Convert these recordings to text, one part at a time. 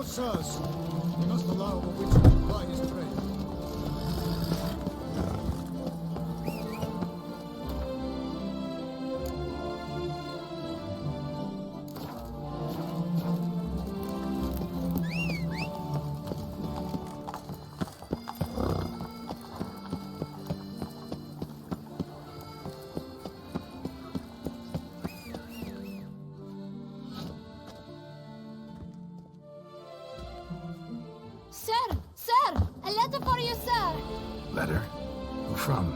Good sirs. We must allow the witch to ply his trade. Sir! A letter for you, sir! Letter? Who from?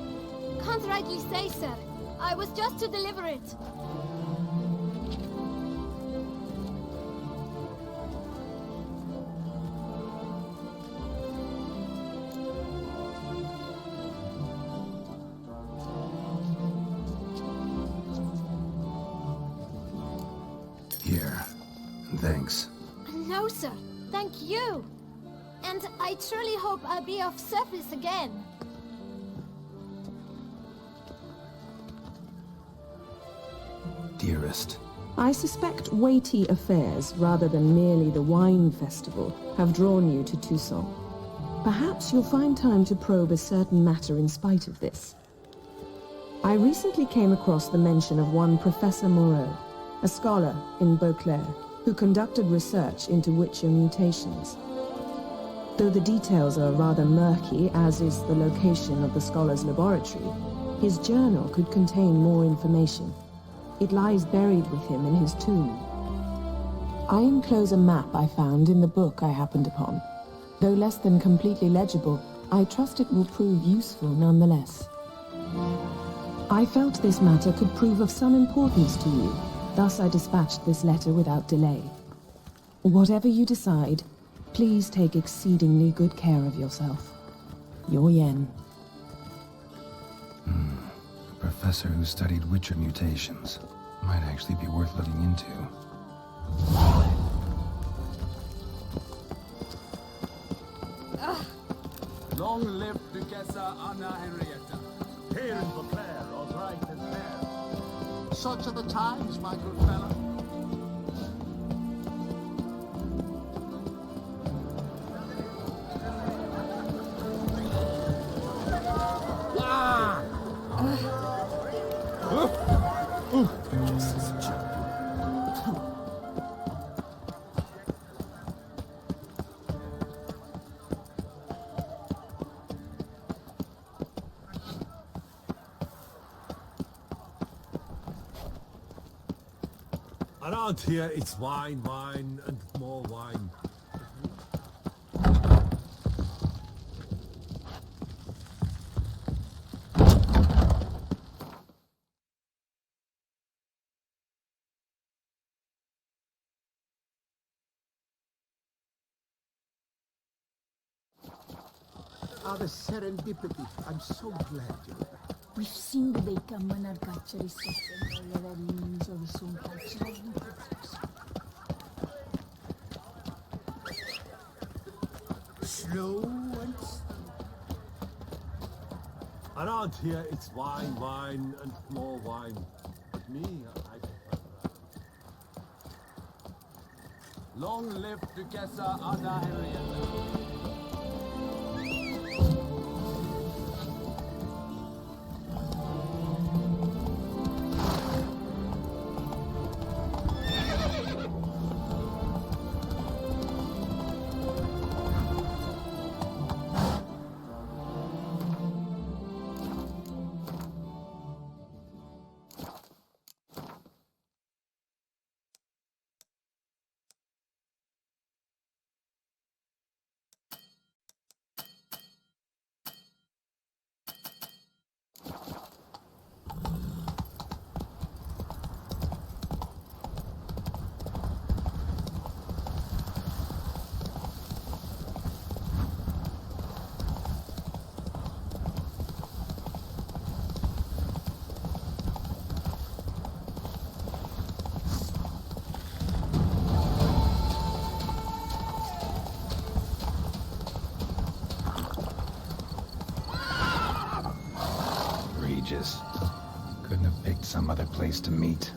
Can't rightly say, sir. I was just to deliver it. Here. Thanks. No, sir. Thank you. And I truly hope I'll be of service again. Dearest. I suspect weighty affairs, rather than merely the wine festival, have drawn you to Toussaint. Perhaps you'll find time to probe a certain matter in spite of this. I recently came across the mention of one Professor Moreau, a scholar in Beauclair, who conducted research into Witcher mutations. Though the details are rather murky, as is the location of the scholar's laboratory, his journal could contain more information. It lies buried with him in his tomb. I enclose a map I found in the book I happened upon. Though less than completely legible, I trust it will prove useful nonetheless. I felt this matter could prove of some importance to you, thus I dispatched this letter without delay. Whatever you decide, please take exceedingly good care of yourself. Your Yen. A professor who studied Witcher mutations. Might actually be worth looking into. Long live Duchessa Anna Henrietta. Here in Beauclair, all right and fair. Such are the times, my good fellow. Around here, it's wine, wine, and more wine. Ah, the serendipity. I'm so glad you're back. We've seen the Baker manufacture system that means of some cultural Slow and Around here, it's wine, wine, and more wine. But me, I prefer that. long live Duchessa Anna Henrietta. Couldn't have picked some other place to meet.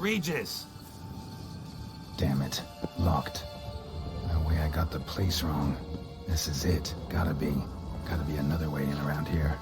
Regis! Damn it. Locked. No way I got the place wrong. This is it. Gotta be. Gotta be another way in around here.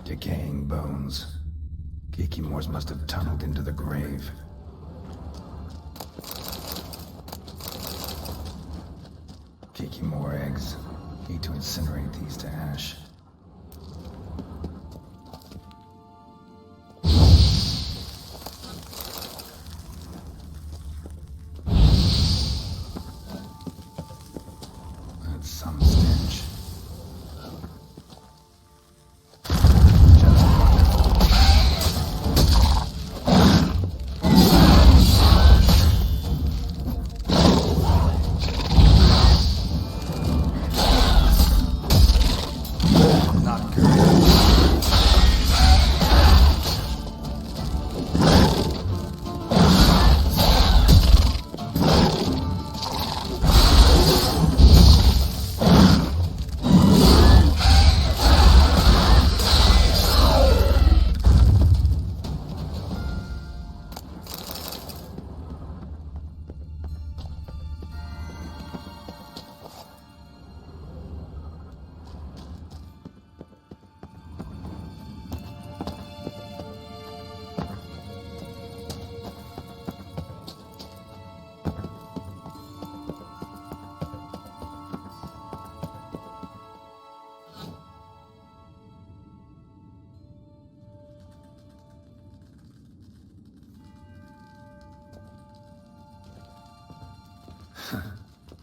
Decaying bones. Kikimores must have tunneled into the grave. Kikimore eggs. Need to incinerate these to ash. That's some stench.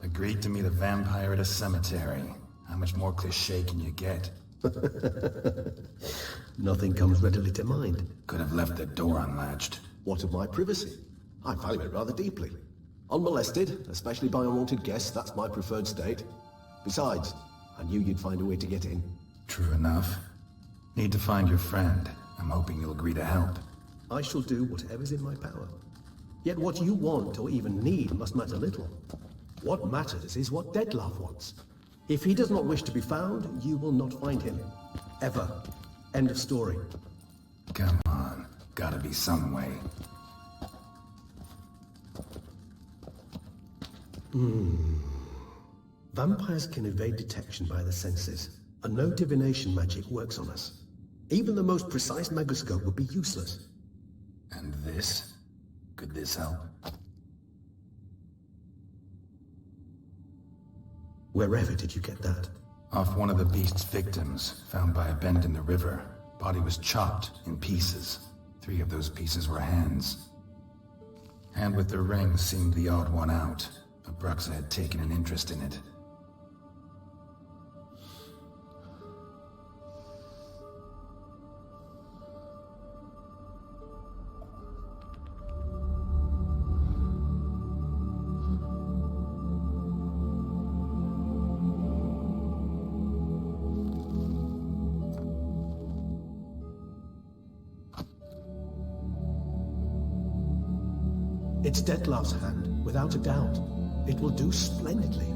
Agreed to meet a vampire at a cemetery. How much more cliché can you get? Nothing comes readily to mind. Could have left the door unlatched. What of my privacy? I value it rather deeply. Unmolested, especially by unwanted guests, that's my preferred state. Besides, I knew you'd find a way to get in. True enough. Need to find your friend. I'm hoping you'll agree to help. I shall do whatever's in my power. Yet what you want or even need must matter little. What matters is what Deadlove wants. If he does not wish to be found, you will not find him. Ever. End of story. Come on. Gotta be some way. Vampires can evade detection by the senses, and no divination magic works on us. Even the most precise magoscope would be useless. And this? Could this help? Wherever did you get that? Off one of the beast's victims, found by a bend in the river. Body was chopped in pieces. 3 of those pieces were hands. Hand with the ring seemed the odd one out, but Bruxa had taken an interest in it. It's Detlav's hand, without a doubt. It will do splendidly.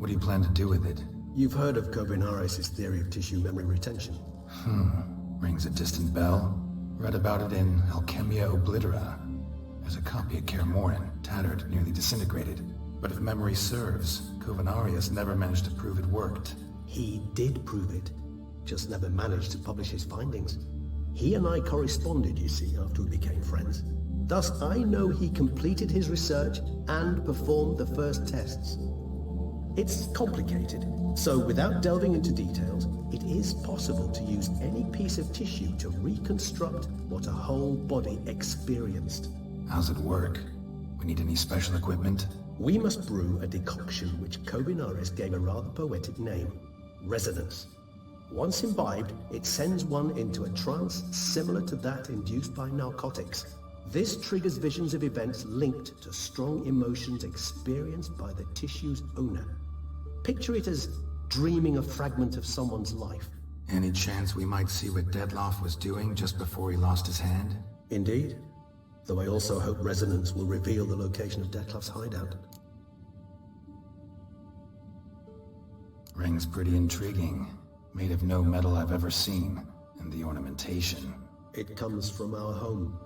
What do you plan to do with it? You've heard of Kovinaris' theory of tissue memory retention. Rings a distant bell. Read about it in Alchemia Oblitera. There's a copy at Kaer Morhen, tattered, nearly disintegrated. But if memory serves, Kovinaris never managed to prove it worked. He did prove it, just never managed to publish his findings. He and I corresponded, you see, after we became friends. Thus, I know he completed his research and performed the first tests. It's complicated, so without delving into details, it is possible to use any piece of tissue to reconstruct what a whole body experienced. How's it work? We need any special equipment? We must brew a decoction which Kovinaris gave a rather poetic name, resonance. Once imbibed, it sends one into a trance similar to that induced by narcotics. This triggers visions of events linked to strong emotions experienced by the tissue's owner. Picture it as dreaming a fragment of someone's life. Any chance we might see what Dettlaff was doing just before he lost his hand? Indeed. Though I also hope resonance will reveal the location of Dettlaff's hideout. Ring's pretty intriguing. Made of no metal I've ever seen. And the ornamentation. It comes from our home,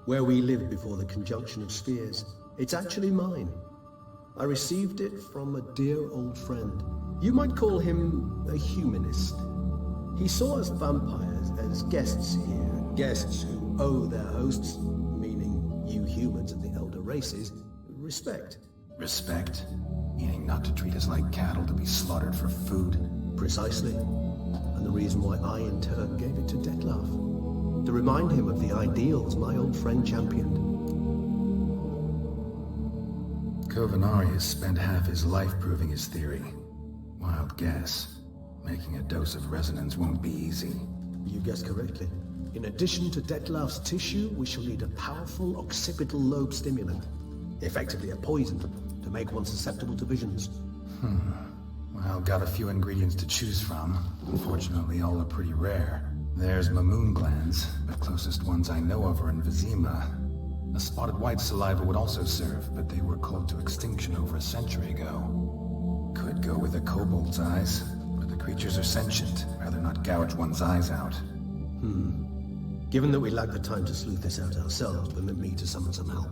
where we lived before the conjunction of spheres. It's actually mine. I received it from a dear old friend. You might call him a humanist. He saw us vampires as guests here, guests who owe their hosts, meaning you humans and the elder races, respect. Respect? Meaning not to treat us like cattle to be slaughtered for food? Precisely. And the reason why I in turn gave it to Dettlaff. To remind him of the ideals my old friend championed. Kovinaris spent half his life proving his theory. Wild guess. Making a dose of resonance won't be easy. You guessed correctly. In addition to Dettlaff's tissue, we shall need a powerful occipital lobe stimulant. Effectively a poison, to make one susceptible to visions. Well, got a few ingredients to choose from. Unfortunately, all are pretty rare. There's Mamoon glands, the closest ones I know of are in Vizima. A spotted white saliva would also serve, but they were called to extinction over a century ago. Could go with a kobold's eyes, but the creatures are sentient. Rather not gouge one's eyes out. Given that we lack the time to sleuth this out ourselves, permit me to summon some help.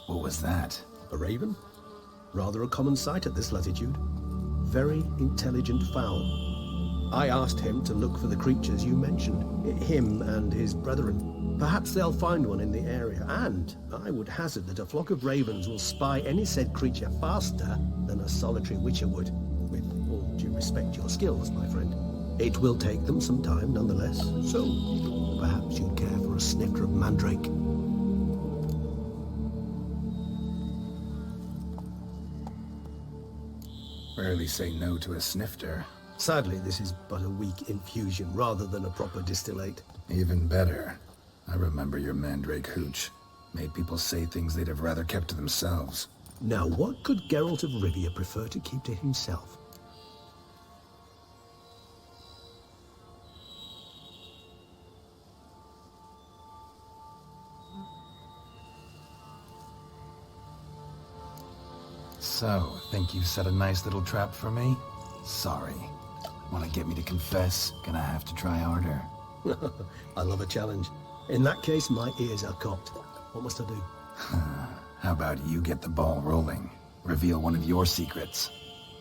What was that? A raven? Rather a common sight at this latitude. Very intelligent fowl. I asked him to look for the creatures you mentioned. Him and his brethren. Perhaps they'll find one in the area, and I would hazard that a flock of ravens will spy any said creature faster than a solitary witcher would. With all due respect to your skills, my friend. It will take them some time nonetheless, so perhaps you'd care for a snifter of mandrake. Rarely say no to a snifter. Sadly, this is but a weak infusion rather than a proper distillate. Even better. I remember your mandrake hooch. Made people say things they'd have rather kept to themselves. Now, what could Geralt of Rivia prefer to keep to himself? So, think you set a nice little trap for me? Sorry. Want to get me to confess? Gonna have to try harder. I love a challenge. In that case, my ears are cocked. What must I do? How about you get the ball rolling? Reveal one of your secrets.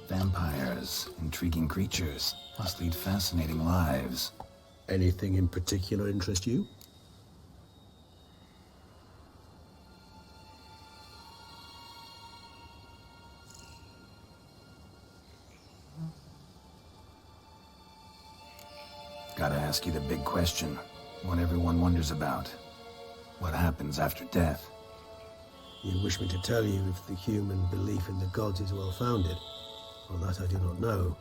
Vampires, intriguing creatures, must lead fascinating lives. Anything in particular interest you? Gotta ask you the big question. One everyone wonders about. What happens after death? You wish me to tell you if the human belief in the gods is well founded? Well, that I do not know.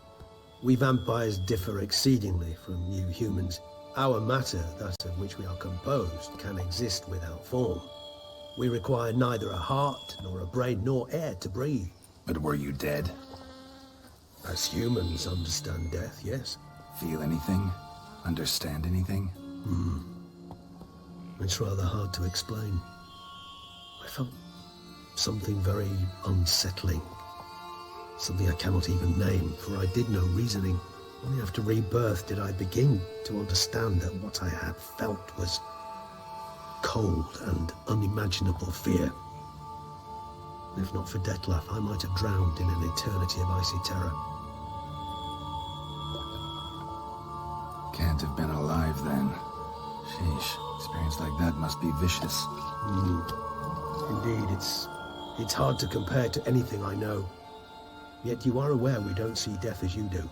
We vampires differ exceedingly from you humans. Our matter, that of which we are composed, can exist without form. We require neither a heart, nor a brain, nor air to breathe. But were you dead? As humans understand death, yes. Feel anything? Understand anything? It's rather hard to explain. I felt something very unsettling. Something I cannot even name, for I did no reasoning. Only after rebirth did I begin to understand that what I had felt was cold and unimaginable fear. If not for Detlef, I might have drowned in an eternity of icy terror. Can't have been alive then. Sheesh, experience like that must be vicious. Indeed, it's hard to compare to anything I know. Yet you are aware we don't see death as you do.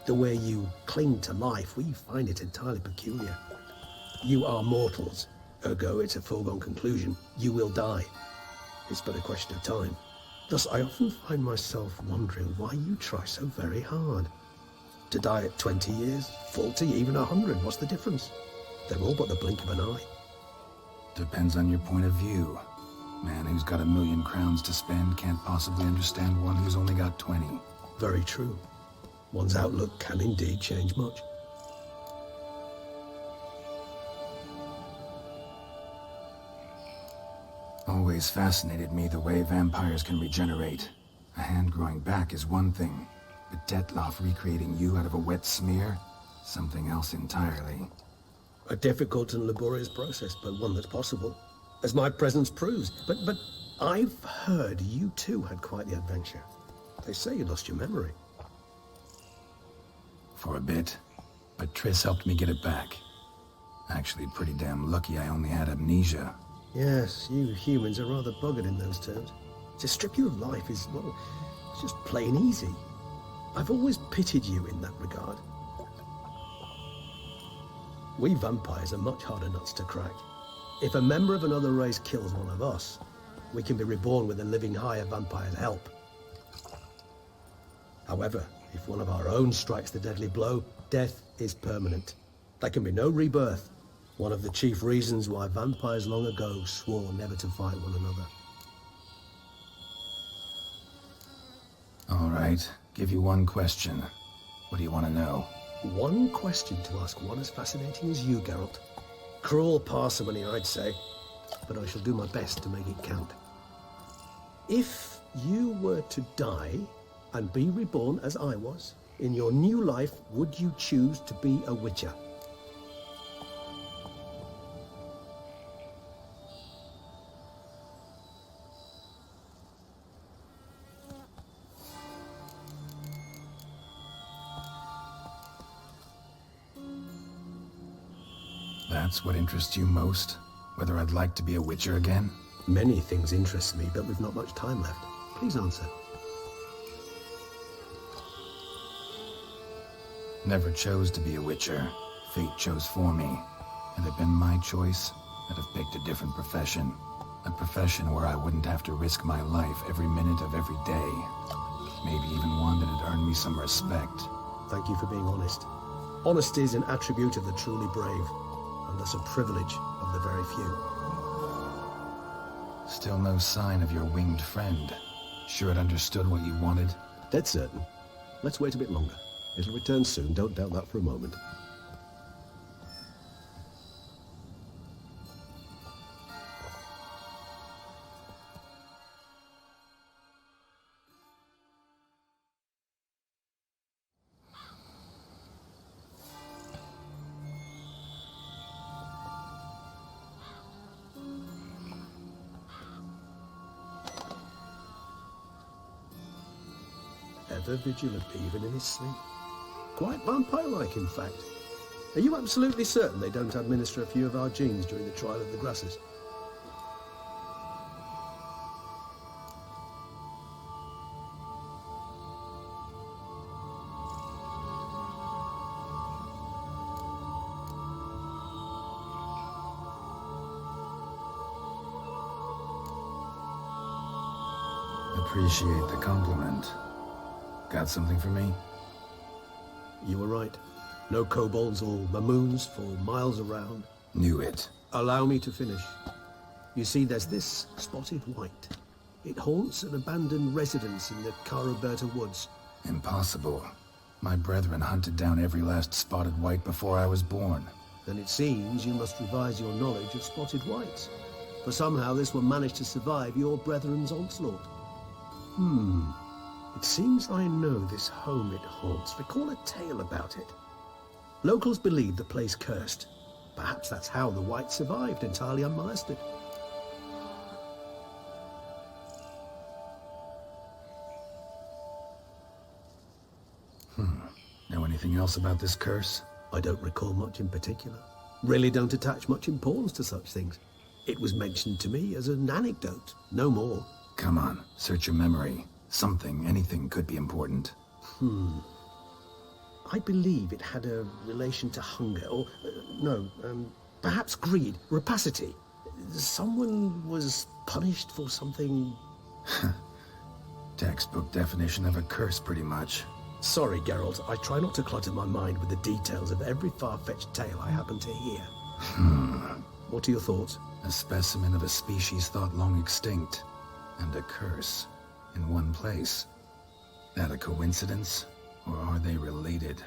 The way you cling to life, we find it entirely peculiar. You are mortals, ergo it's a foregone conclusion. You will die. It's but a question of time. Thus, I often find myself wondering why you try so very hard. To die at 20 years, 40, even 100, what's the difference? They're all but the blink of an eye. Depends on your point of view. Man who's got 1,000,000 crowns to spend can't possibly understand one who's only got 20. Very true. One's outlook can indeed change much. Always fascinated me the way vampires can regenerate. A hand growing back is one thing, but Detlef recreating you out of a wet smear? Something else entirely. A difficult and laborious process, but one that's possible, as my presence proves. But I've heard you too had quite the adventure. They say you lost your memory. For a bit, but Triss helped me get it back. Actually, pretty damn lucky I only had amnesia. Yes, you humans are rather buggered in those terms. To strip you of life is, well, it's just plain easy. I've always pitied you in that regard. We vampires are much harder nuts to crack. If a member of another race kills one of us, we can be reborn with a living higher vampire's help. However, if one of our own strikes the deadly blow, death is permanent. There can be no rebirth. One of the chief reasons why vampires long ago swore never to fight one another. All right, give you one question. What do you want to know? One question to ask one as fascinating as you, Geralt. Cruel parsimony, I'd say, but I shall do my best to make it count. If you were to die and be reborn as I was, in your new life, would you choose to be a witcher? That's what interests you most? Whether I'd like to be a witcher again? Many things interest me, but we've not much time left. Please answer. Never chose to be a witcher. Fate chose for me. Had it been my choice, I'd have picked a different profession. A profession where I wouldn't have to risk my life every minute of every day. Maybe even one that'd earn me some respect. Thank you for being honest. Honesty is an attribute of the truly brave, and thus a privilege of the very few. Still no sign of your winged friend. Sure it understood what you wanted? Dead certain. Let's wait a bit longer. It'll return soon, don't doubt that for a moment. Ever vigilant, even in his sleep. Quite vampire-like, in fact. Are you absolutely certain they don't administer a few of our genes during the trial of the grasses? Appreciate the compliment. Got something for me? You were right. No kobolds or mamoons for miles around. Knew it. Allow me to finish. You see, there's this spotted white. It haunts an abandoned residence in the Caraberta woods. Impossible. My brethren hunted down every last spotted white before I was born. Then it seems you must revise your knowledge of spotted whites. For somehow this one managed to survive your brethren's onslaught. It seems I know this home it haunts. Recall a tale about it. Locals believe the place cursed. Perhaps that's how the whites survived entirely unmolested. Know anything else about this curse? I don't recall much in particular. Really don't attach much importance to such things. It was mentioned to me as an anecdote, no more. Come on, search your memory. Something, anything could be important. I believe it had a relation to hunger, or, perhaps greed, rapacity. Someone was punished for something... Textbook definition of a curse, pretty much. Sorry, Geralt, I try not to clutter my mind with the details of every far-fetched tale I happen to hear. What are your thoughts? A specimen of a species thought long extinct, and a curse, in one place. That a coincidence, or are they related?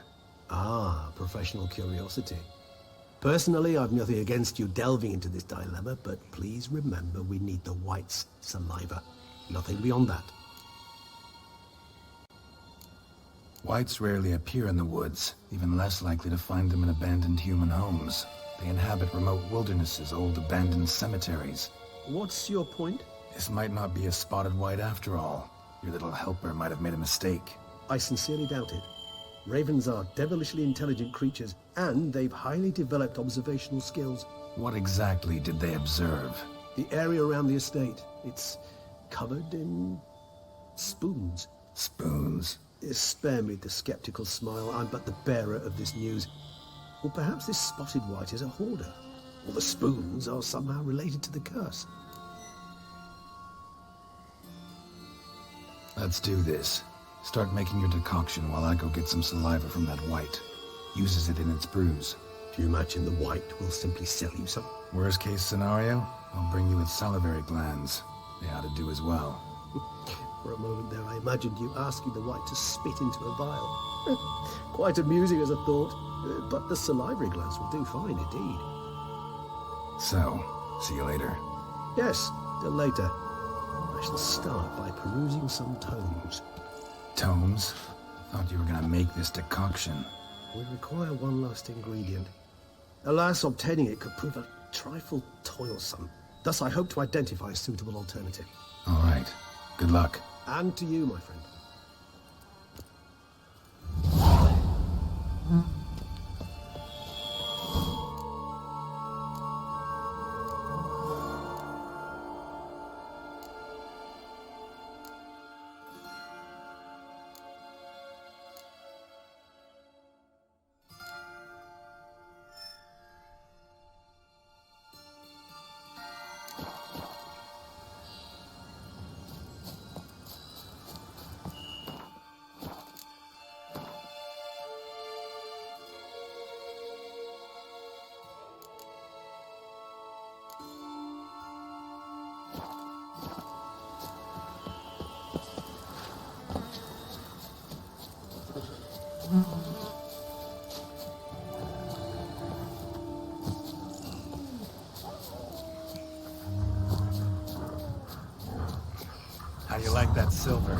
Ah, professional curiosity. Personally, I've nothing against you delving into this dilemma, but please remember we need the white's saliva. Nothing beyond that. Whites rarely appear in the woods, even less likely to find them in abandoned human homes. They inhabit remote wildernesses, old abandoned cemeteries. What's your point? This might not be a spotted white after all. Your little helper might have made a mistake. I sincerely doubt it. Ravens are devilishly intelligent creatures, and they've highly developed observational skills. What exactly did they observe? The area around the estate, it's covered in spoons. Spoons? Spare me the skeptical smile. I'm but the bearer of this news. Or perhaps this spotted white is a hoarder. Or the spoons are somehow related to the curse. Let's do this. Start making your decoction while I go get some saliva from that white. Uses it in its brews. Do you imagine the white will simply sell you some? Worst case scenario, I'll bring you its salivary glands. They ought to do as well. For a moment there, I imagined you asking the white to spit into a vial. Quite amusing as a thought, but the salivary glands will do fine indeed. So, see you later. Yes, till later. I shall start by perusing some tomes. Tomes? Thought you were gonna make this decoction. We require one last ingredient. Alas, obtaining it could prove a trifle toilsome. Thus, I hope to identify a suitable alternative. All right. Good luck. And to you, my friend. How do you like that silver?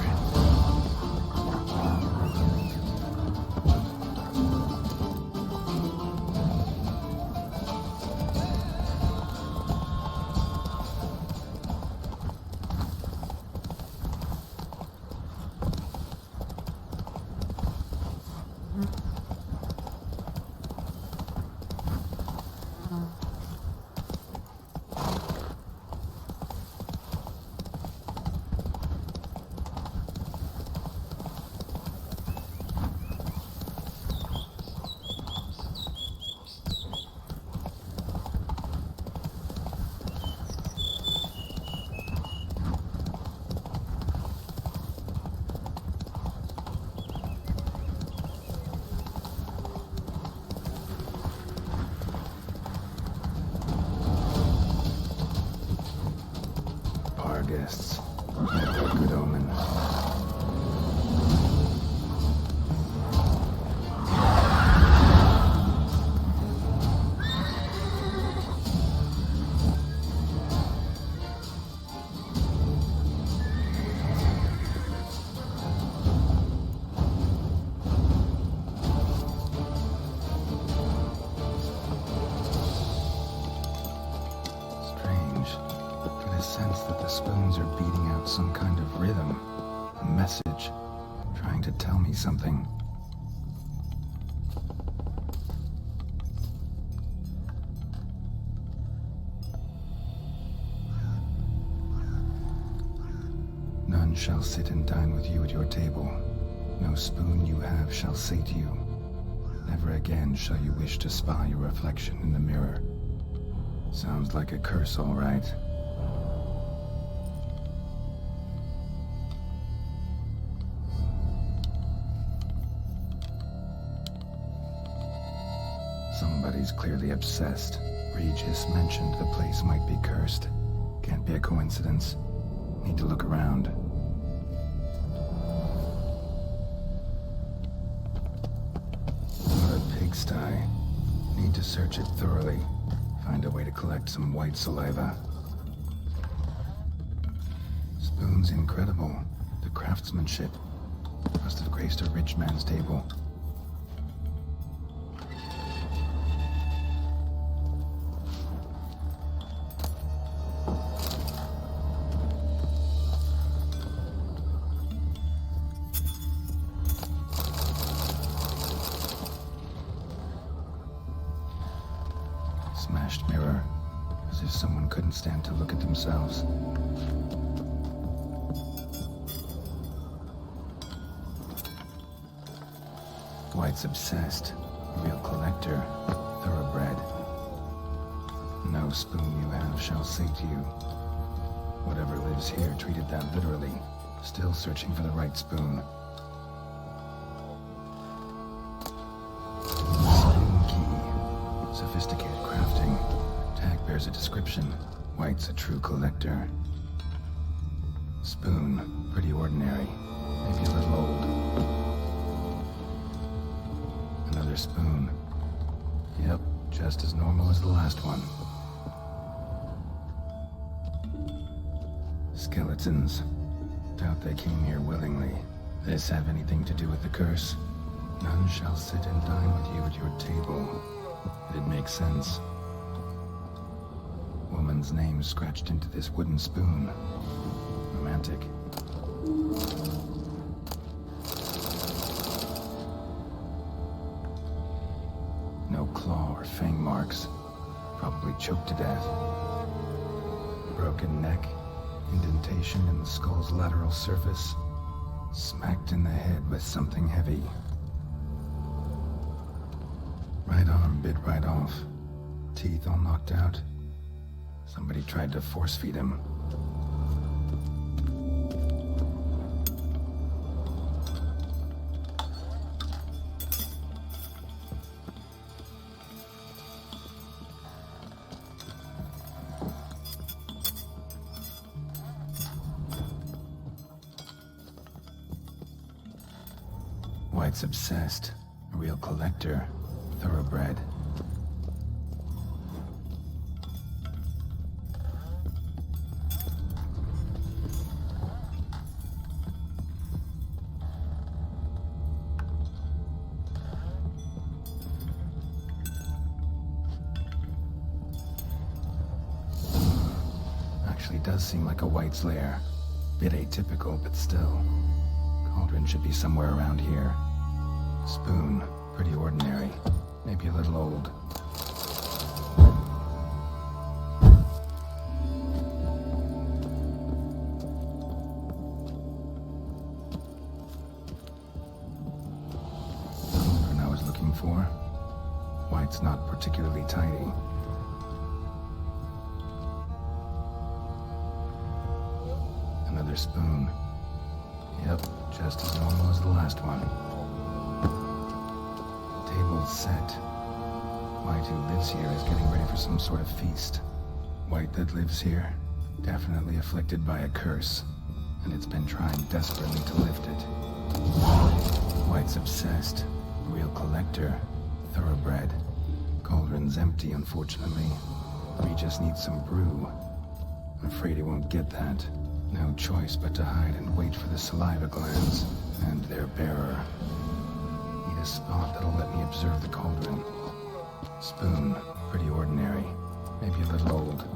that the spoons are beating out some kind of rhythm, a message, trying to tell me something. None shall sit and dine with you at your table. No spoon you have shall say to you, never again shall you wish to spy your reflection in the mirror. Sounds like a curse, all right. Somebody's clearly obsessed. Regis mentioned the place might be cursed. Can't be a coincidence. Need to look around. What a pigsty. Need to search it thoroughly. Find a way to collect some white saliva. Spoon's incredible. The craftsmanship. Must have graced a rich man's table. Smashed mirror, as if someone couldn't stand to look at themselves. White's obsessed, real collector, thoroughbred. No spoon you have shall say to you. Whatever lives here treated that literally, still searching for the right spoon. Sophisticated crafting. Tag bears a description. White's a true collector. Spoon, pretty ordinary. Maybe a little old. Another spoon. Yep, just as normal as the last one. Skeletons. Doubt they came here willingly. This have anything to do with the curse? None shall sit and dine with you at your table. It makes sense. Woman's name scratched into this wooden spoon. Romantic. No claw or fang marks. Probably choked to death. Broken neck. Indentation in the skull's lateral surface. Smacked in the head with something heavy. Right arm bit right off. Teeth all knocked out. Somebody tried to force feed him. White's obsessed. A real collector. Thoroughbred. Actually does seem like a White's lair. Bit atypical, but still. Cauldron should be somewhere around here. Spoon, pretty ordinary. Maybe a little old. Cauldron I was looking for. White's not particularly tidy. Another spoon. Yep, just as normal as the last one. Table's set. White who lives here is getting ready for some sort of feast. White that lives here, definitely afflicted by a curse, and it's been trying desperately to lift it. White's obsessed, real collector, thoroughbred. Cauldron's empty, unfortunately. We just need some brew. I'm afraid he won't get that. No choice but to hide and wait for the saliva glands and their bearer. Need a spot that'll let me observe the cauldron. Spoon, pretty ordinary. Maybe a little old.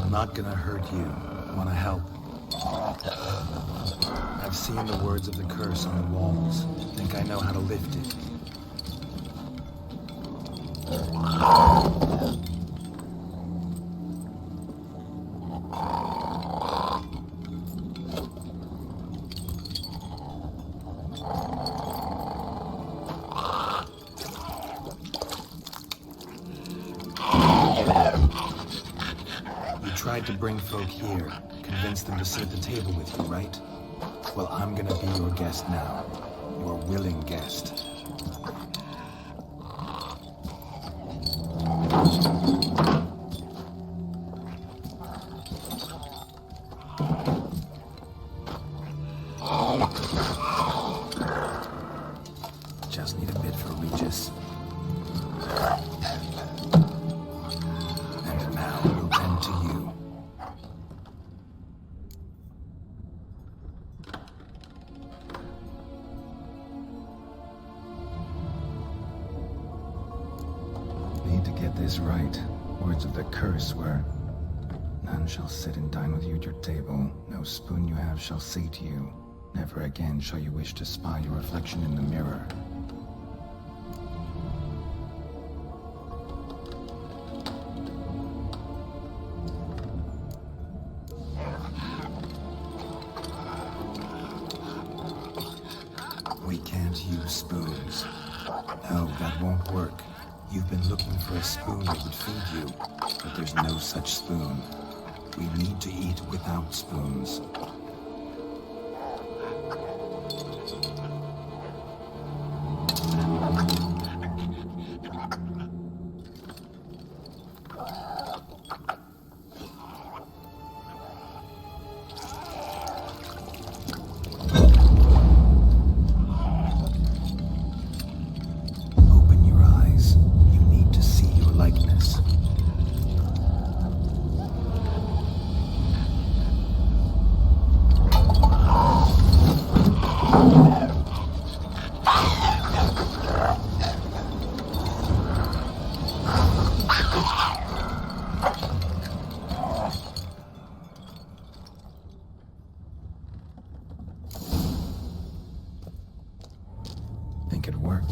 Not gonna hurt you. Wanna help? I've seen the words of the curse on the walls. Think I know how to lift it. Tried to bring folk here, convince them to sit at the table with you, right? Well, I'm gonna be your guest now. Your willing guest. Just need a bit for Regis. And now we'll tend to you. Need to get this right. Words of the curse were, none shall sit and dine with you at your table. No spoon you have shall say to you, never again shall you wish to spy your reflection in the mirror. We can't use spoons. No, that won't work. You've been looking for a spoon that would feed you, but there's no such spoon. We need to eat without spoons. It worked.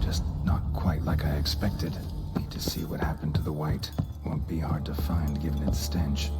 Just not quite like I expected. Need to see what happened to the white. Won't be hard to find given its stench.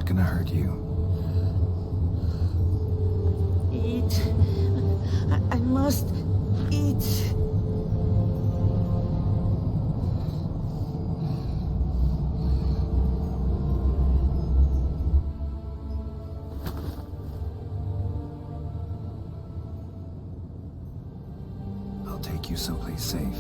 gonna hurt you. Eat. I must eat. I'll take you someplace safe.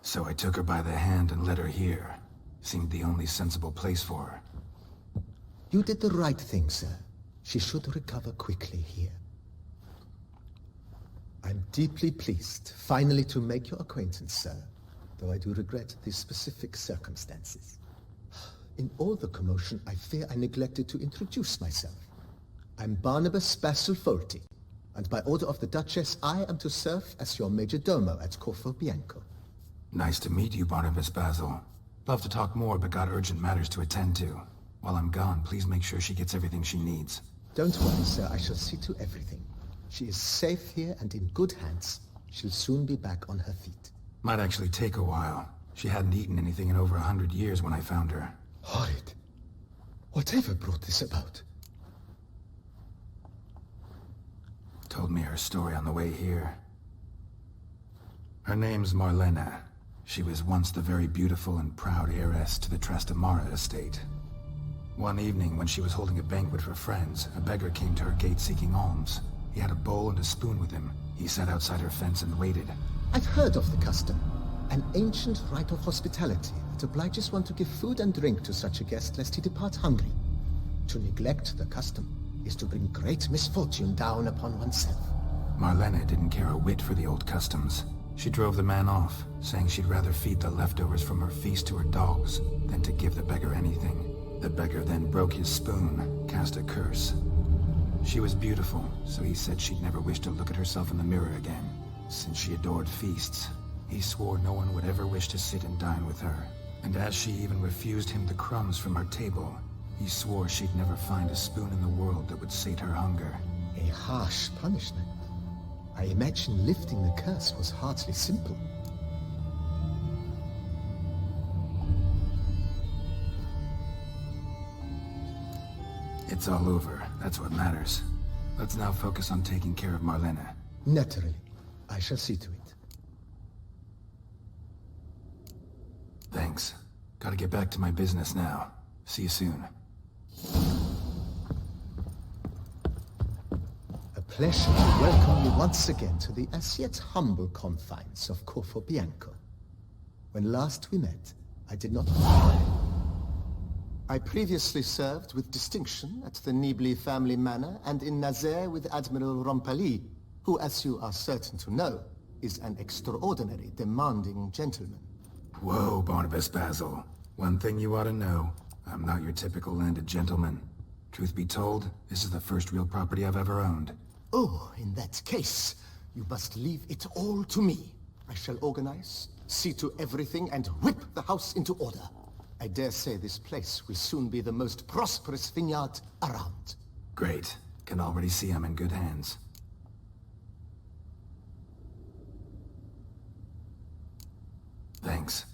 So I took her by the hand and led her here. Seemed the only sensible place for her. You did the right thing, sir. She should recover quickly here. I'm deeply pleased, finally, to make your acquaintance, sir, though I do regret the specific circumstances. In all the commotion, I fear I neglected to introduce myself. I'm Barnabas Basilfolti, and by order of the Duchess, I am to serve as your major domo at Corfo Bianco. Nice to meet you, Barnabas Basil. Love to talk more, but got urgent matters to attend to. While I'm gone, please make sure she gets everything she needs. Don't worry, sir. I shall see to everything. She is safe here and in good hands. She'll soon be back on her feet. Might actually take a while. She hadn't eaten anything in over 100 years when I found her. Horrid. Whatever brought this about? Told me her story on the way here. Her name's Marlena. She was once the very beautiful and proud heiress to the Trastamara estate. One evening, when she was holding a banquet for friends, a beggar came to her gate seeking alms. He had a bowl and a spoon with him. He sat outside her fence and waited. I've heard of the custom. An ancient rite of hospitality that obliges one to give food and drink to such a guest lest he depart hungry. To neglect the custom is to bring great misfortune down upon oneself. Marlena didn't care a whit for the old customs. She drove the man off, saying she'd rather feed the leftovers from her feast to her dogs than to give the beggar anything. The beggar then broke his spoon, cast a curse. She was beautiful, so he said she'd never wish to look at herself in the mirror again. Since she adored feasts, he swore no one would ever wish to sit and dine with her. And as she even refused him the crumbs from her table, he swore she'd never find a spoon in the world that would sate her hunger. A harsh punishment. I imagine lifting the curse was hardly simple. It's all over. That's what matters. Let's now focus on taking care of Marlena. Naturally. I shall see to it. Thanks. Gotta get back to my business now. See you soon. A pleasure to welcome you once again to the as yet humble confines of Corfo Bianco. When last we met, I did not I previously served with distinction at the Nibli family manor and in Nazaire with Admiral Rompali, who, as you are certain to know, is an extraordinary, demanding gentleman. Whoa, Barnabas Basil. One thing you ought to know. I'm not your typical landed gentleman. Truth be told, this is the first real property I've ever owned. Oh, in that case, you must leave it all to me. I shall organize, see to everything, and whip the house into order. I dare say this place will soon be the most prosperous vineyard around. Great. Can already see I'm in good hands. Thanks.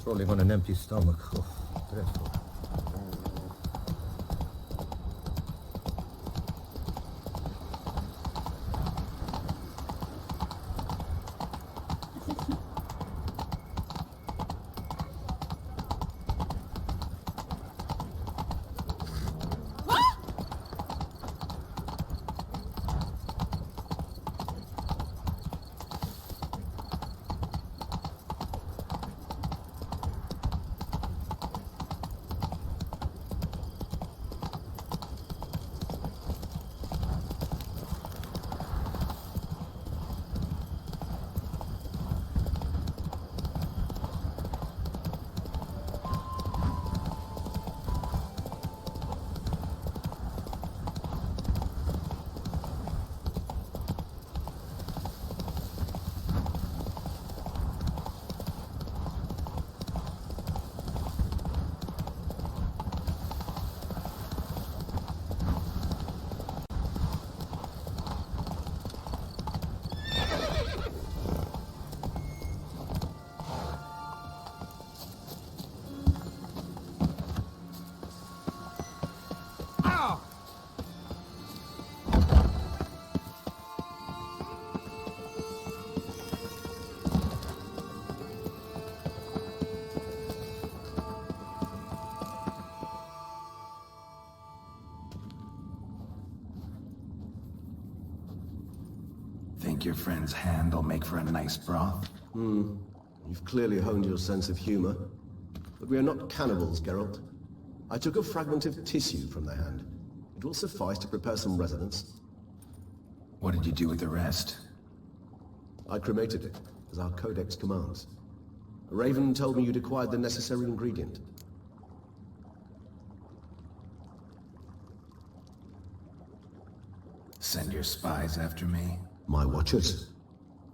Crawling on an empty stomach. Oh, dreadful. Think your friend's hand will make for a nice broth? You've clearly honed your sense of humor. But we are not cannibals, Geralt. I took a fragment of tissue from the hand. It will suffice to prepare some resonance. What did you do with the rest? I cremated it, as our codex commands. Raven told me you'd acquired the necessary ingredient. Send your spies after me? My watchers.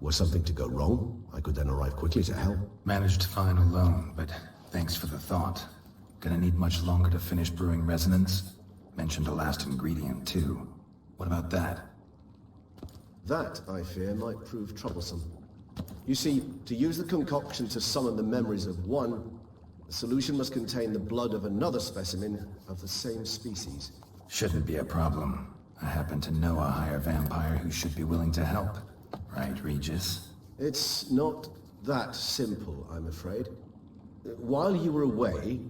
Were something to go wrong, I could then arrive quickly to help. Managed fine alone, but thanks for the thought. Gonna need much longer to finish brewing resonance? Mentioned a last ingredient, too. What about that? That, I fear, might prove troublesome. You see, to use the concoction to summon the memories of one, the solution must contain the blood of another specimen of the same species. Shouldn't be a problem. I happen to know a higher vampire who should be willing to help. Right, Regis? It's not that simple, I'm afraid. While you were away,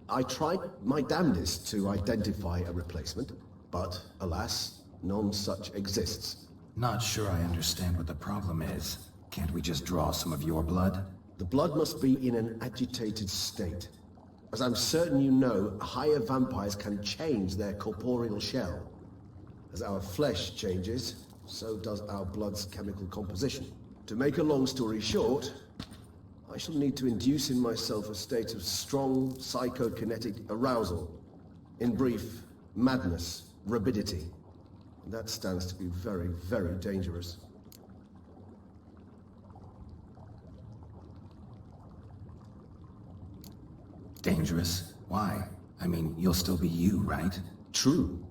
I tried my damnedest to identify a replacement, but alas, none such exists. Not sure I understand what the problem is. Can't we just draw some of your blood? The blood must be in an agitated state. As I'm certain you know, higher vampires can change their corporeal shell. As our flesh changes, so does our blood's chemical composition. To make a long story short, I shall need to induce in myself a state of strong psychokinetic arousal. In brief, madness, rabidity. That stands to be very, very dangerous. Dangerous? Why? I mean, you'll still be you, right? True.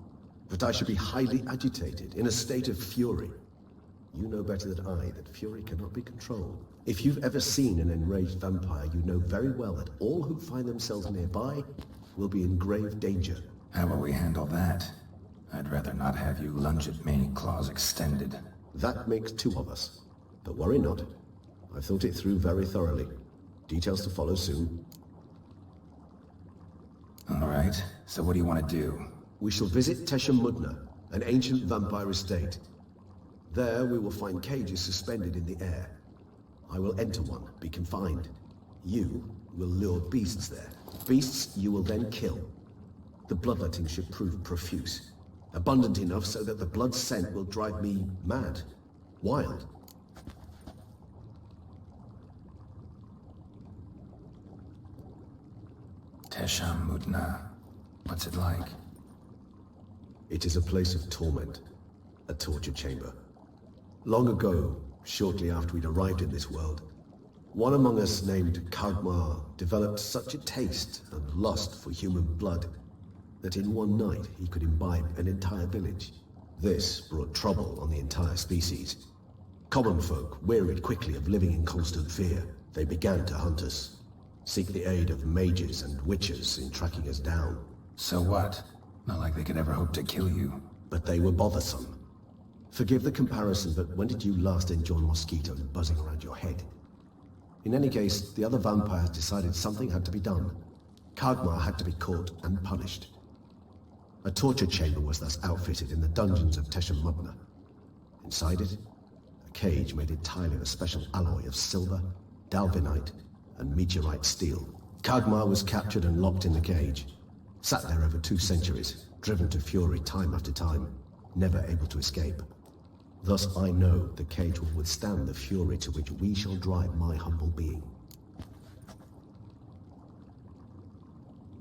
But I should be highly agitated, in a state of fury. You know better than I that fury cannot be controlled. If you've ever seen an enraged vampire, you know very well that all who find themselves nearby will be in grave danger. How will we handle that? I'd rather not have you lunge at me, claws extended. That makes two of us. But worry not. I've thought it through very thoroughly. Details to follow soon. All right, so what do you want to do? We shall visit Tesha Mudna, an ancient vampire estate. There we will find cages suspended in the air. I will enter one, be confined. You will lure beasts there. Beasts you will then kill. The bloodletting should prove profuse. Abundant enough so that the blood scent will drive me mad. Wild. Tesha Mudna. What's it like? It is a place of torment. A torture chamber. Long ago, shortly after we'd arrived in this world, one among us named Kagmar developed such a taste and lust for human blood that in one night he could imbibe an entire village. This brought trouble on the entire species. Common folk wearied quickly of living in constant fear. They began to hunt us. Seek the aid of mages and witches in tracking us down. So what? Not like they could ever hope to kill you. But they were bothersome. Forgive the comparison, but when did you last enjoy mosquitoes buzzing around your head? In any case, the other vampires decided something had to be done. Kagmar had to be caught and punished. A torture chamber was thus outfitted in the dungeons of Teshem Mudna. Inside it, a cage made entirely of a special alloy of silver, dalvinite, and meteorite steel. Kagmar was captured and locked in the cage. Sat there over 2 centuries, driven to fury time after time, never able to escape. Thus I know the cage will withstand the fury to which we shall drive my humble being.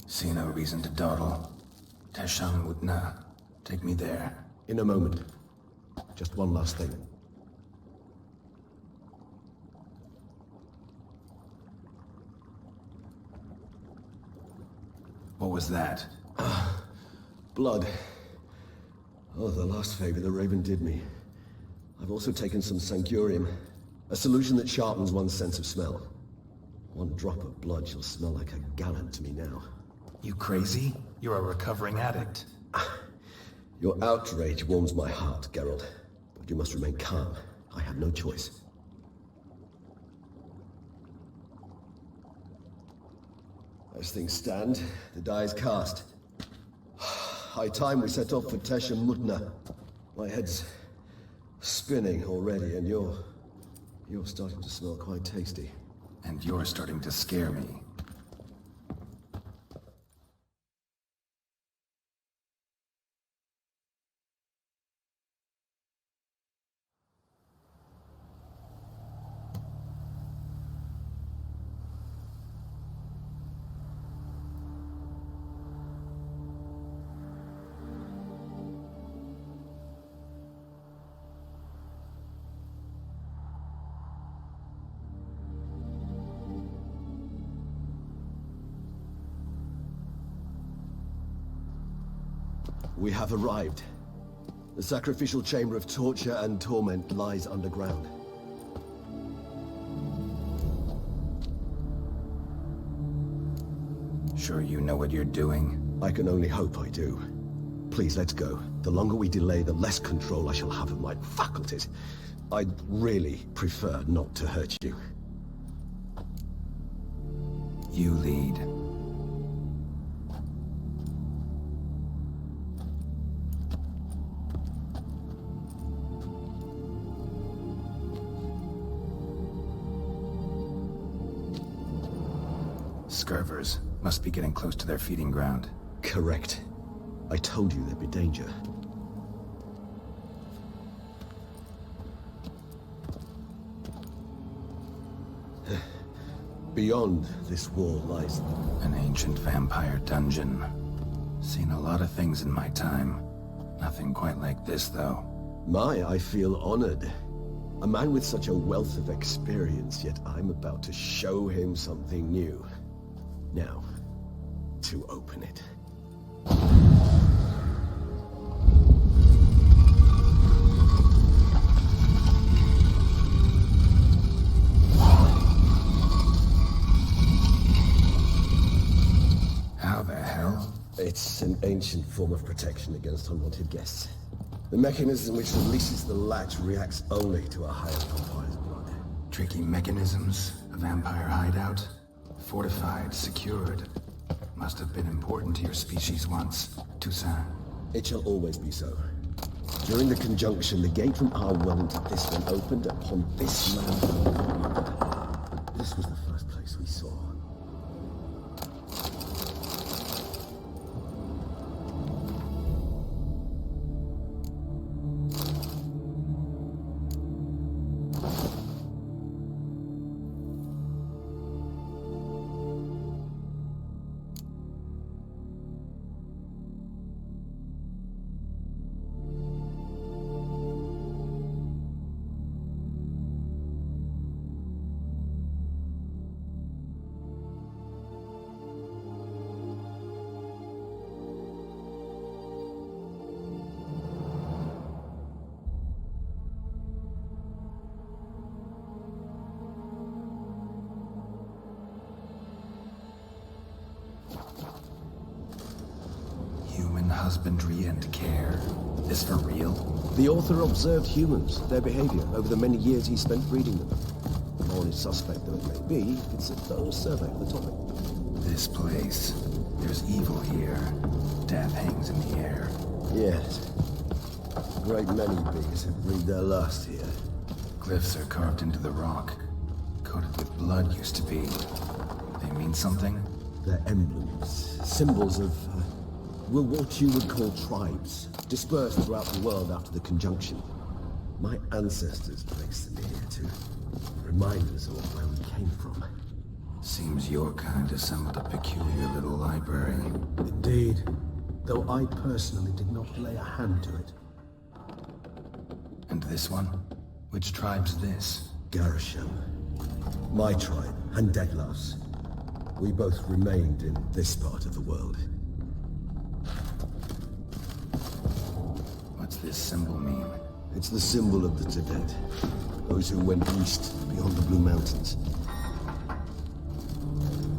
See no reason to dawdle. Teshem Mudna. Take me there. In a moment. Just one last thing. What was that? Blood. Oh, the last favor the Raven did me. I've also taken some Sancurium, a solution that sharpens one's sense of smell. One drop of blood shall smell like a gallon to me now. You crazy? You're a recovering addict. Your outrage warms my heart, Geralt. But you must remain calm. I have no choice. As things stand, the die is cast. High time we set off for Teshem Mudna. My head's spinning already, and you're starting to smell quite tasty. And you're starting to scare me. We have arrived. The sacrificial chamber of torture and torment lies underground. Sure you know what you're doing? I can only hope I do. Please, let's go. The longer we delay, the less control I shall have of my faculties. I'd really prefer not to hurt you. You lead. Scurvers must be getting close to their feeding ground. Correct. I told you there'd be danger. Beyond this wall lies... An ancient vampire dungeon. Seen a lot of things in my time. Nothing quite like this, though. I feel honored. A man with such a wealth of experience, yet I'm about to show him something new. Now, to open it. How the hell? It's an ancient form of protection against unwanted guests. The mechanism which releases the latch reacts only to a higher vampire's blood. Tricky mechanisms, a vampire hideout. Fortified, secured. Must have been important to your species once, Toussaint. It shall always be so. During the conjunction, the gate from our well into this one opened upon this land. This was the first place we saw. husbandry and care. This for real? The author observed humans, their behavior, over the many years he spent breeding them. Morally suspect though it may be, it's a thorough survey of the topic. This place. There's evil here. Death hangs in the air. Yes. A great many beings have breathed their last here. Glyphs are carved into the rock. Coated with blood used to be. They mean something? They're emblems, symbols of, well, what you would call tribes, dispersed throughout the world after the conjunction. My ancestors placed them here to remind us of where we came from. Seems your kind assembled a peculiar little library. Indeed, though I personally did not lay a hand to it. And this one? Which tribe's this? Garisham. My tribe, and Deadlouse. We both remained in this part of the world. What's this symbol mean? It's the symbol of the Tibet. Those who went east, beyond the Blue Mountains.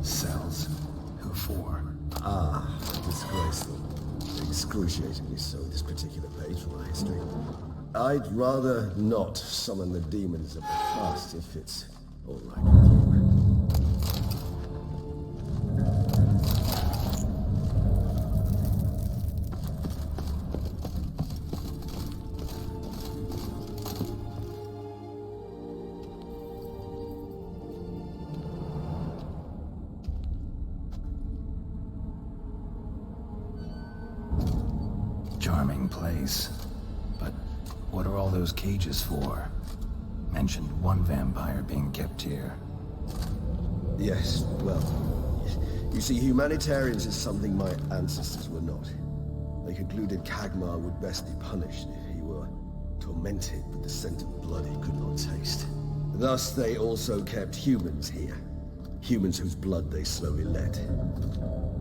Cells? Who for? Ah, disgraceful. Excruciatingly so, this particular page from our history. I'd rather not summon the demons of the past if it's all right with you. Charming place. But what are all those cages for? Mentioned one vampire being kept here. Yes, well, you see, humanitarians is something my ancestors were not. They concluded Kagmar would best be punished if he were tormented with the scent of blood he could not taste. Thus, they also kept humans here. Humans whose blood they slowly let.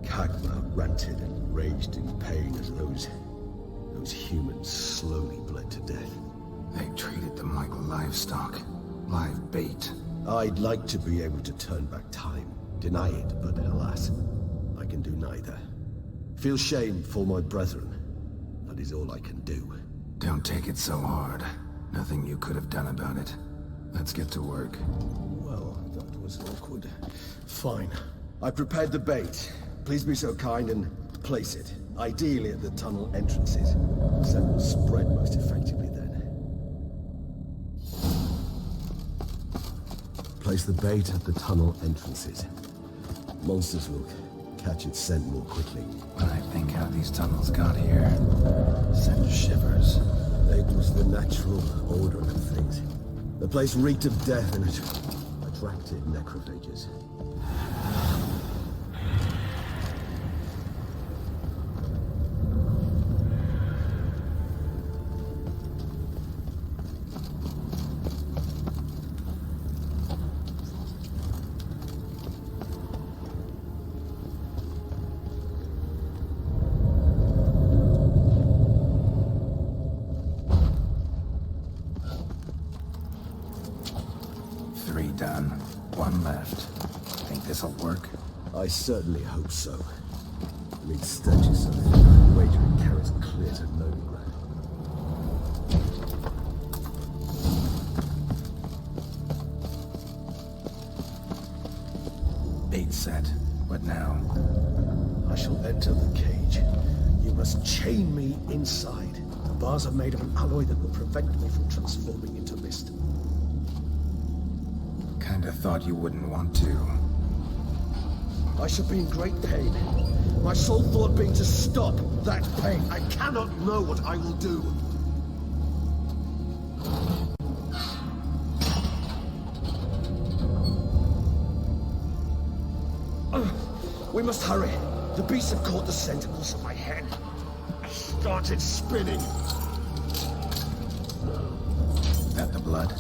Kagmar ranted and raged in pain as those humans slowly bled to death. They treated them like livestock. Live bait. I'd like to be able to turn back time, deny it, but alas, I can do neither. Feel shame for my brethren. That is all I can do. Don't take it so hard. Nothing you could have done about it. Let's get to work. Well, that was awkward. Fine. I prepared the bait. Please be so kind and place it. Ideally at the tunnel entrances. Scent will spread most effectively then. Place the bait at the tunnel entrances. Monsters will catch its scent more quickly. When I think how these tunnels got here, send shivers. It was the natural order of things. The place reeked of death and it attracted necrophages. Done. One left. Think this'll work? I certainly hope so. Meet statues of it. Wagering carries clear to Novigrad. Bait set. What now? I shall enter the cage. You must chain me inside. The bars are made of an alloy that will prevent me from transforming into mist. Kinda thought you wouldn't want to. I shall be in great pain. My sole thought being to stop that pain. I cannot know what I will do. We must hurry. The beasts have caught the scent and also my head. I started spinning. That the blood?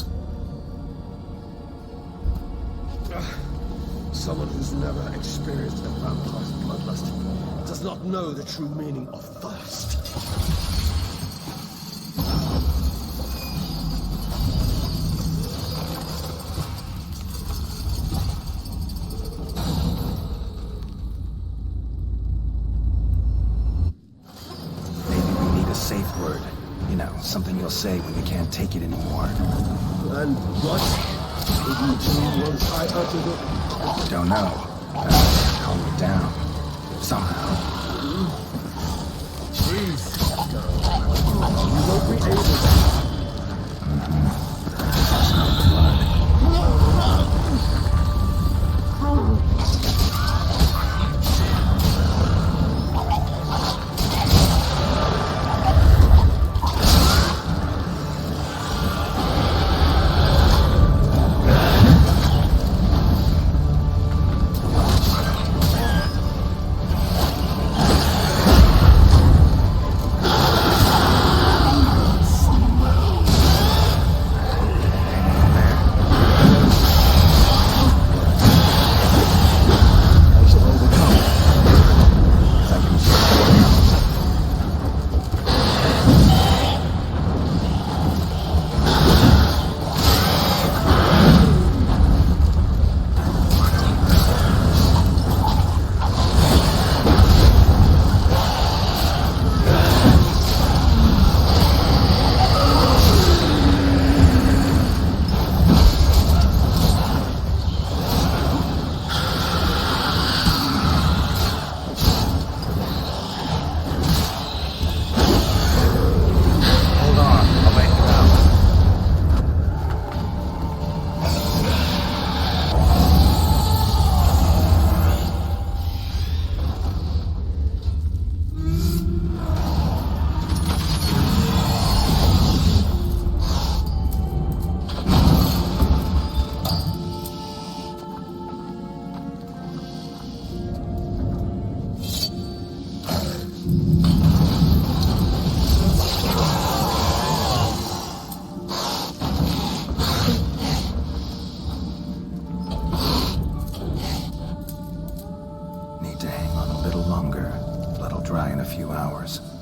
Someone who's never experienced a vampire's bloodlust does not know the true meaning of thirst. they'll say when they can't take it anymore. And what did you do once I uttered it? Don't know. Calm it down. Somehow. Please, you won't be able to.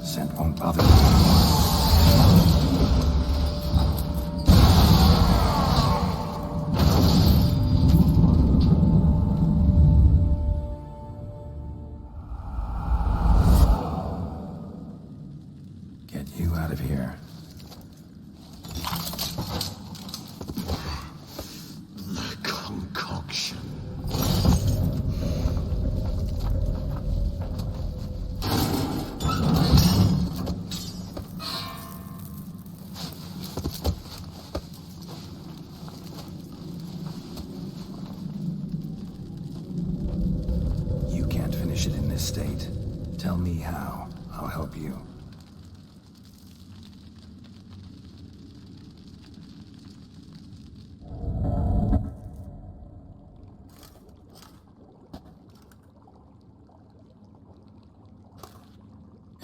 Scent won't bother me. Get you out of here. The concoction. You can't finish it in this state. Tell me how. I'll help you.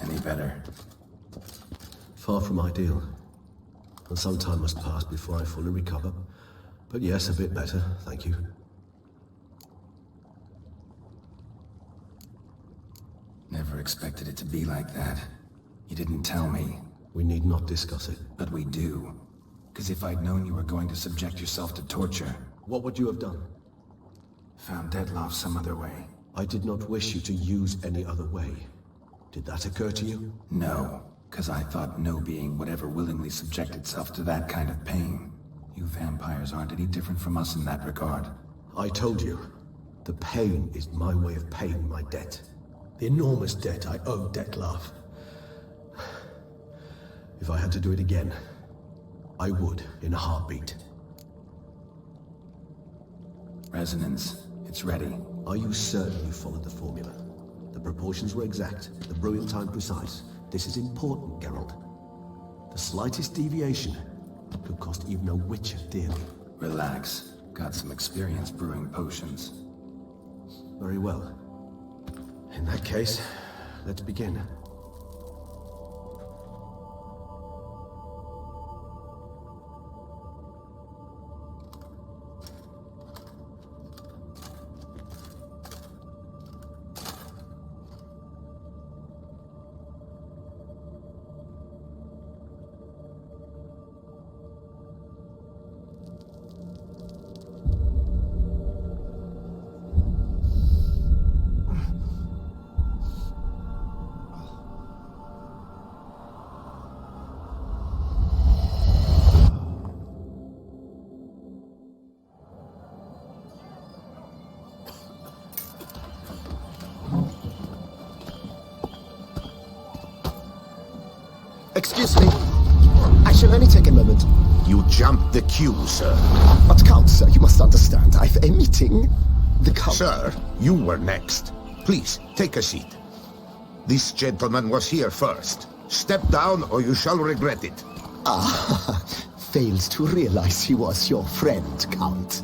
Any better? Far from ideal. And some time must pass before I fully recover. But yes, a bit better, thank you. Never expected it to be like that. You didn't tell me. We need not discuss it. But we do. Because if I'd known you were going to subject yourself to torture, What would you have done? found Dettlaff some other way. I did not wish you to use any other way. Did that occur to you? No, because I thought no being would ever willingly subject itself to that kind of pain. You vampires aren't any different from us in that regard. I told you, the pain is my way of paying my debt. The enormous debt I owe Dettlaff. If I had to do it again, I would in a heartbeat. Resonance, it's ready. Are you certain you followed the formula? The proportions were exact, the brewing time precise. This is important, Geralt. The slightest deviation could cost even a witcher dearly. Relax. Got some experience brewing potions. Very well. In that case, let's begin. Excuse me. I shall only take a moment. You jumped the queue, sir. But Count, sir, you must understand. I've a meeting. The Count... Sir, you were next. Please, take a seat. This gentleman was here first. Step down or you shall regret it. Ah, fails to realize he was your friend, Count.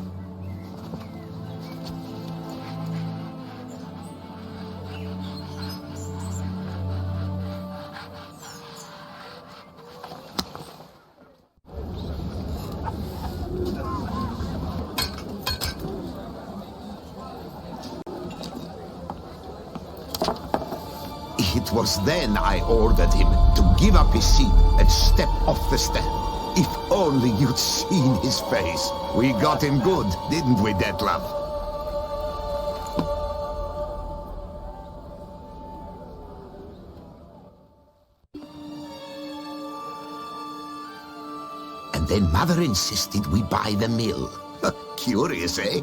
It was then I ordered him to give up his seat and step off the stand. If only you'd seen his face. We got him good, didn't we, Detlef? And then Mother insisted we buy the mill. Curious, eh?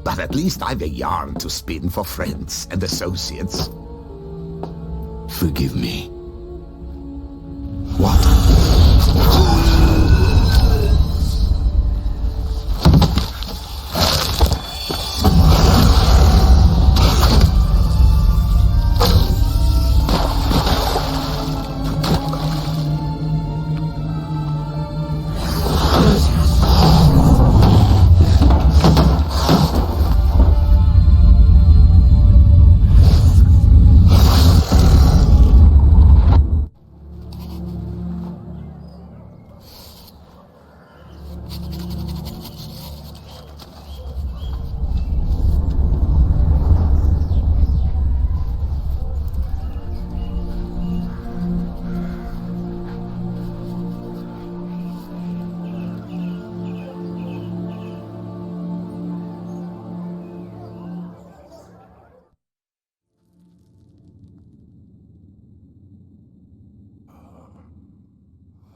But at least I've a yarn to spin for friends and associates. Forgive me. What?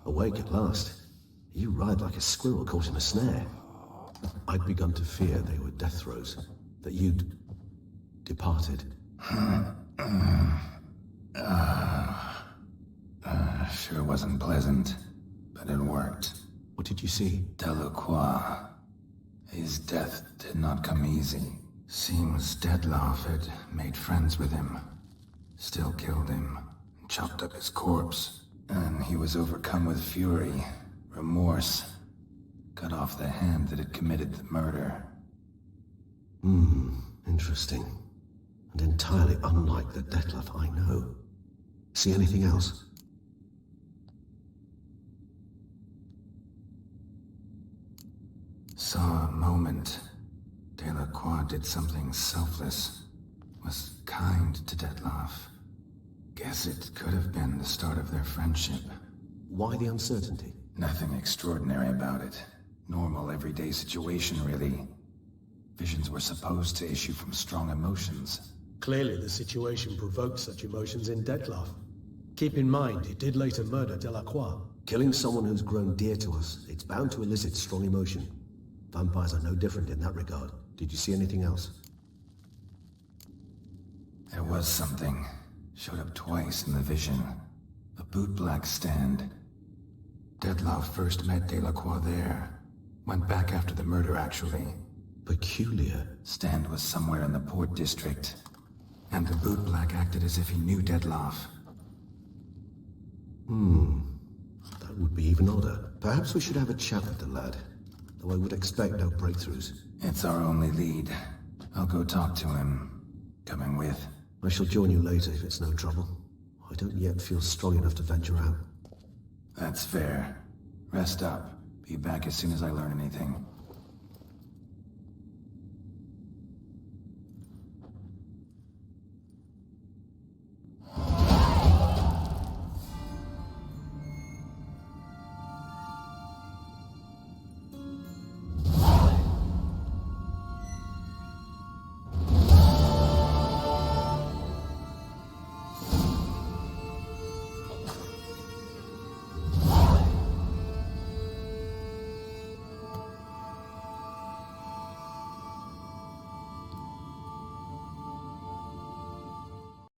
Awake at last. You ride like a squirrel caught in a snare. I'd begun to fear they were death throes, that you'd departed. Sure wasn't pleasant, but it worked. What did you see? Delacroix. His death did not come easy. Seems Detlef had made friends with him. Still killed him, and chopped up his corpse. And he was overcome with fury, remorse. Cut off the hand that had committed the murder. Interesting. And entirely unlike the Detlef I know. See anything else? Saw a moment. Delacroix did something selfless. Was kind to Detlef. Guess it could have been the start of their friendship. Why the uncertainty? Nothing extraordinary about it. Normal, everyday situation, really. Visions were supposed to issue from strong emotions. Clearly the situation provoked such emotions in Detlef. Keep in mind, he did later murder Delacroix. Killing someone who's grown dear to us, it's bound to elicit strong emotion. Vampires are no different in that regard. Did you see anything else? There was something. Showed up twice in the vision. A bootblack stand. Detlef first met Delacroix there. Went back after the murder, actually. Peculiar. Stand was somewhere in the port district. And the bootblack acted as if he knew Detlef. That would be even odder. Perhaps we should have a chat with the lad. Though I would expect no breakthroughs. It's our only lead. I'll go talk to him. Coming with. I shall join you later if it's no trouble. I don't yet feel strong enough to venture out. That's fair. Rest up. Be back as soon as I learn anything.